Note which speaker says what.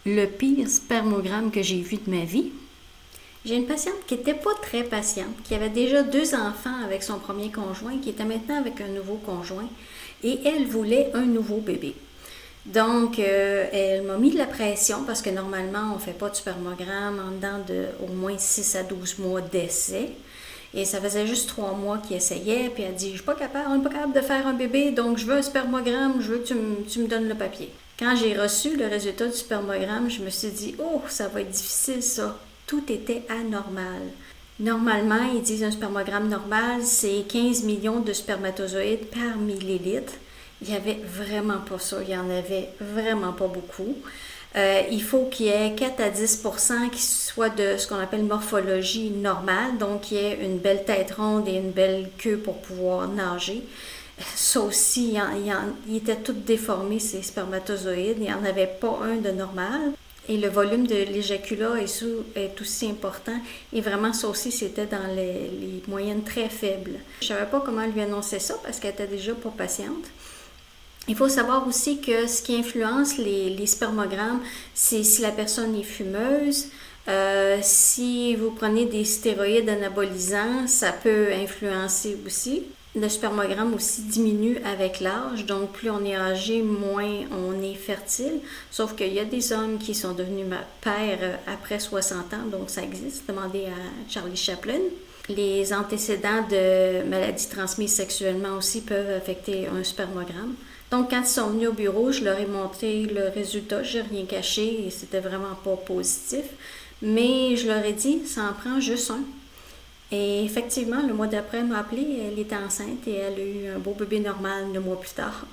Speaker 1: le pire spermogramme que j'ai vu de ma vie. J'ai une patiente qui n'était pas très patiente, qui avait déjà 2 enfants avec son premier conjoint, qui était maintenant avec un nouveau conjoint, et elle voulait un nouveau bébé. Donc, elle m'a mis de la pression parce que normalement, on ne fait pas de spermogramme en dedans de au moins 6 à 12 mois d'essai. Et ça faisait juste 3 mois qu'il essayait, puis elle dit, je suis pas capable, on n'est pas capable de faire un bébé, donc je veux un spermogramme, je veux que tu me donnes le papier. Quand j'ai reçu le résultat du spermogramme, je me suis dit, oh, ça va être difficile ça. Tout était anormal. Normalement, ils disent un spermogramme normal, c'est 15 millions de spermatozoïdes par millilitre. Il n'y avait vraiment pas ça, il n'y en avait vraiment pas beaucoup. Il faut qu'il y ait 4 à 10% qui soit de ce qu'on appelle morphologie normale, donc qu'il y ait une belle tête ronde et une belle queue pour pouvoir nager. Ça aussi, il était tout déformé, ces spermatozoïdes. Il n'y en avait pas un de normal. Et le volume de l'éjaculat est aussi important. Et vraiment, ça aussi, c'était dans les moyennes très faibles. Je ne savais pas comment lui annoncer ça parce qu'elle était déjà pas patiente. Il faut savoir aussi que ce qui influence les spermogrammes, c'est si la personne est fumeuse, si vous prenez des stéroïdes anabolisants, ça peut influencer aussi. Le spermogramme aussi diminue avec l'âge, donc plus on est âgé, moins on est fertile. Sauf qu'il y a des hommes qui sont devenus pères après 60 ans, donc ça existe. Demandez à Charlie Chaplin. Les antécédents de maladies transmises sexuellement aussi peuvent affecter un spermogramme. Donc, quand ils sont venus au bureau, je leur ai montré le résultat, je n'ai rien caché et c'était vraiment pas positif. Mais je leur ai dit, ça en prend juste un. Et effectivement, le mois d'après, elle m'a appelé, elle était enceinte et elle a eu un beau bébé normal 2 mois plus tard.